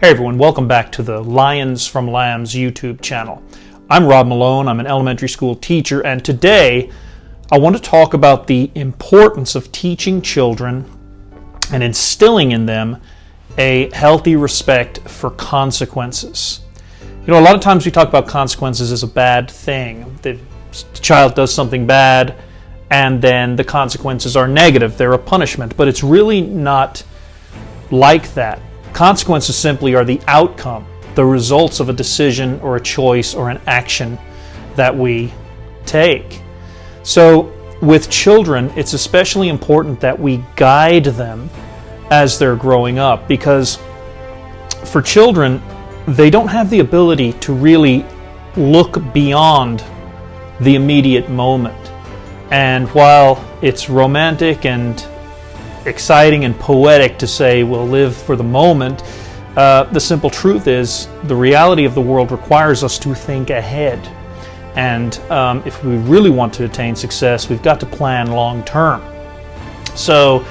Hey everyone, welcome back to the Lions from Lambs YouTube channel. I'm Rob Malone, I'm an elementary school teacher, and today I want to talk about the importance of teaching children and instilling in them a healthy respect for consequences. You know, a lot of times we talk about consequences as a bad thing. The child does something bad and then the consequences are negative, they're a punishment, but it's really not like that. Consequences simply are the outcome, the results of a decision or a choice or an action that we take. So with children, it's especially important that we guide them as they're growing up, because for children, they don't have the ability to really look beyond the immediate moment. And while it's romantic and exciting and poetic to say we'll live for the moment, the simple truth is the reality of the world requires us to think ahead. And if we really want to attain success, we've got to plan long term. So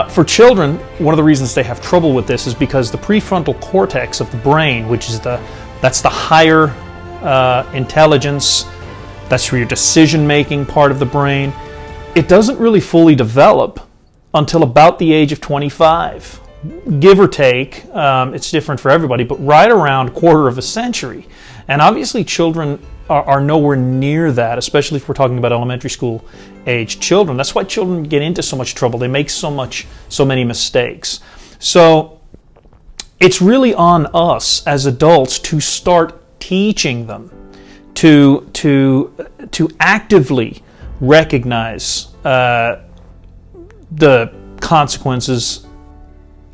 for children, one of the reasons they have trouble with this is because the prefrontal cortex of the brain, which is that's the higher intelligence, that's your decision-making part of the brain, it doesn't really fully develop until about the age of 25, give or take. It's different for everybody, but right around a quarter of a century. And obviously children are nowhere near that, especially if we're talking about elementary school age children. That's why children get into so much trouble. They make so many mistakes. So it's really on us as adults to start teaching them to actively recognize the consequences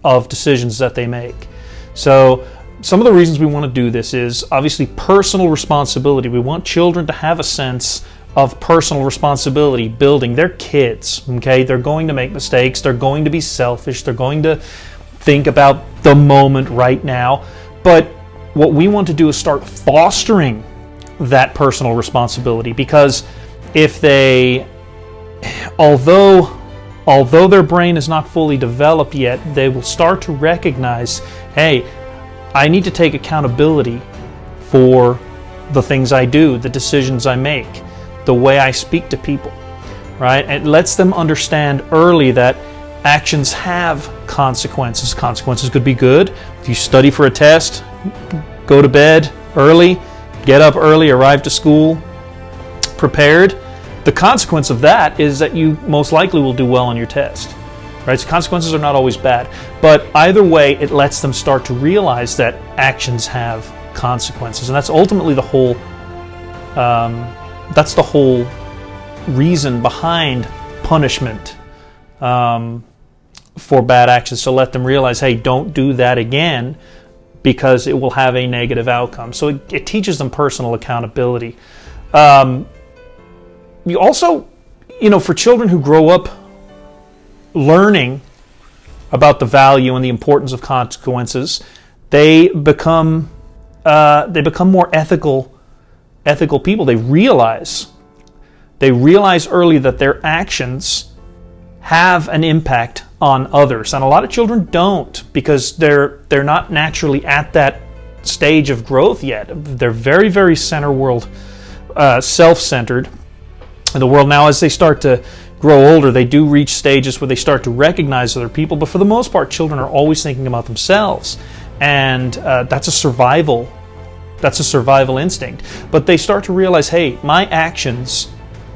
of decisions that they make. So some of the reasons we want to do this is obviously personal responsibility. We want children to have a sense of personal responsibility building. They're kids, okay? They're going to make mistakes. They're going to be selfish. They're going to think about the moment right now. But what we want to do is start fostering that personal responsibility, because if they, although their brain is not fully developed yet, they will start to recognize, hey, I need to take accountability for the things I do, the decisions I make, the way I speak to people, right? It lets them understand early that actions have consequences. Consequences could be good. If you study for a test, go to bed early, get up early, arrive to school prepared, the consequence of that is that you most likely will do well on your test, right? So consequences are not always bad, but either way, it lets them start to realize that actions have consequences, and that's ultimately the whole. That's the whole reason behind punishment for bad actions. So let them realize, hey, don't do that again, because it will have a negative outcome. So it teaches them personal accountability. You also, for children who grow up learning about the value and the importance of consequences, they become more ethical people. They realize early that their actions have an impact on others, and a lot of children don't, because they're not naturally at that stage of growth yet. They're very, very center world, self-centered. In the world now, as they start to grow older, they do reach stages where they start to recognize other people, but for the most part, children are always thinking about themselves, and that's a survival instinct. But they start to realize, hey, my actions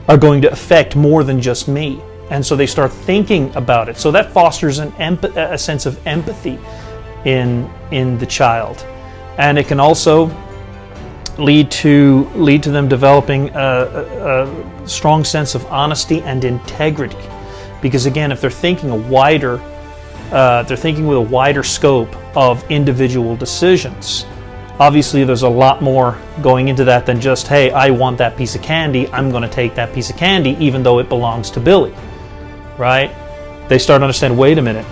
are going to affect more than just me, and so they start thinking about it. So that fosters a sense of empathy in the child, and it can also lead to them developing a strong sense of honesty and integrity, because again, if they're thinking with a wider scope of individual decisions, obviously there's a lot more going into that than just, hey, I want that piece of candy, I'm going to take that piece of candy even though it belongs to Billy, right? They start to understand, wait a minute,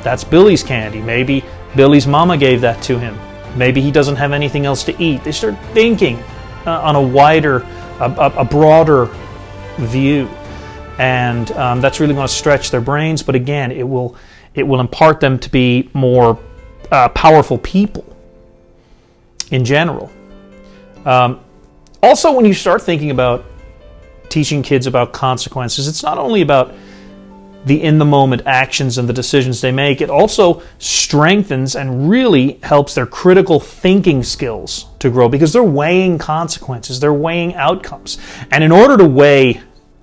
that's Billy's candy. Maybe Billy's mama gave that to him. Maybe he doesn't have anything else to eat. They start thinking on a broader view, and that's really going to stretch their brains. But again, it will impart them to be more powerful people in general. Also, when you start thinking about teaching kids about consequences, it's not only about the in-the-moment actions and the decisions they make, it also strengthens and really helps their critical thinking skills to grow, because they're weighing consequences, they're weighing outcomes. And in order to weigh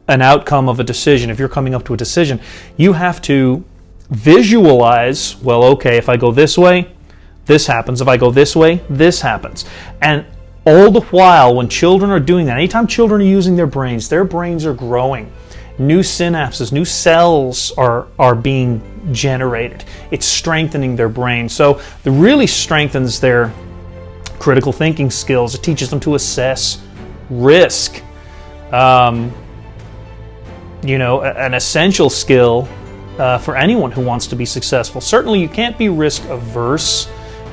an outcome of a decision, if you're coming up to a decision, you have to visualize, well, okay, if I go this way, this happens. If I go this way, this happens. And all the while, when children are doing that, anytime children are using their brains are growing. New synapses, new cells are being generated. It's strengthening their brain. So it really strengthens their critical thinking skills. It teaches them to assess risk. An essential skill for anyone who wants to be successful. Certainly you can't be risk averse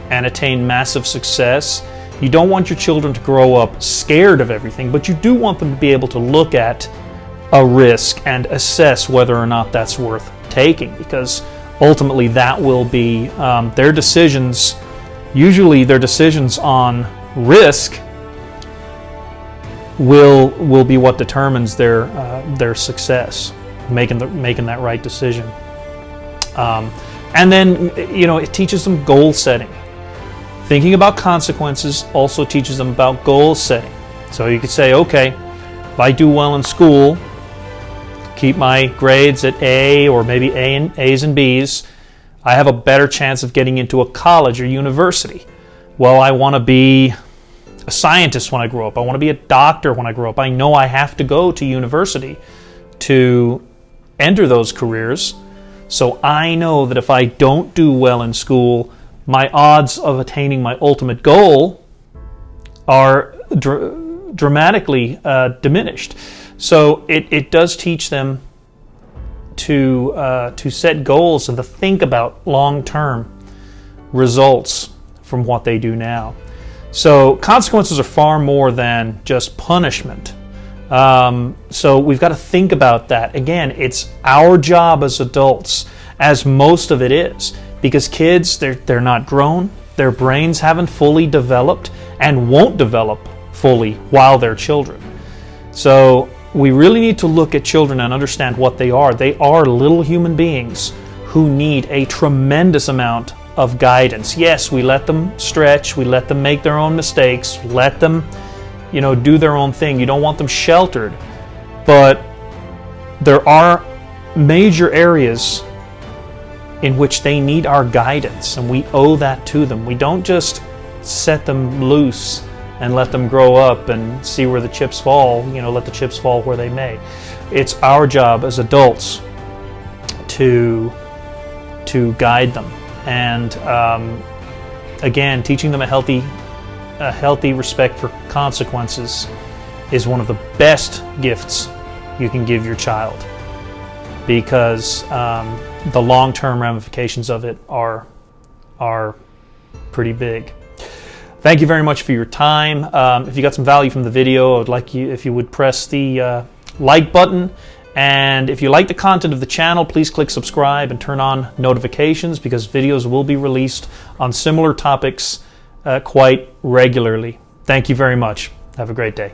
and attain massive success. You don't want your children to grow up scared of everything, but you do want them to be able to look at a risk and assess whether or not that's worth taking, because ultimately that will be their decisions. Usually their decisions on risk will be what determines their success, making that right decision. And then it teaches them goal setting. Thinking about consequences also teaches them about goal setting. So you could say, okay, if I do well in school, keep my grades at A or maybe A's and B's, I have a better chance of getting into a college or university. Well, I want to be a scientist when I grow up. I want to be a doctor when I grow up. I know I have to go to university to enter those careers. So I know that if I don't do well in school, my odds of attaining my ultimate goal are dramatically diminished. So it does teach them to set goals and to think about long-term results from what they do now. So consequences are far more than just punishment. So we've got to think about that. Again, it's our job as adults, as most of it is, because kids, they're not grown, their brains haven't fully developed and won't develop fully while they're children. So we really need to look at children and understand what they are. They are little human beings who need a tremendous amount of guidance. Yes, we let them stretch, we let them make their own mistakes, let them, do their own thing. You don't want them sheltered, but there are major areas in which they need our guidance, and we owe that to them. We don't just set them loose and let them grow up and see where the chips fall, let the chips fall where they may. It's our job as adults to guide them. And again, teaching them a healthy respect for consequences is one of the best gifts you can give your child, because the long-term ramifications of it are pretty big. Thank you very much for your time. If you got some value from the video, I would like you if you would press the like button. And if you like the content of the channel, please click subscribe and turn on notifications, because videos will be released on similar topics quite regularly. Thank you very much. Have a great day.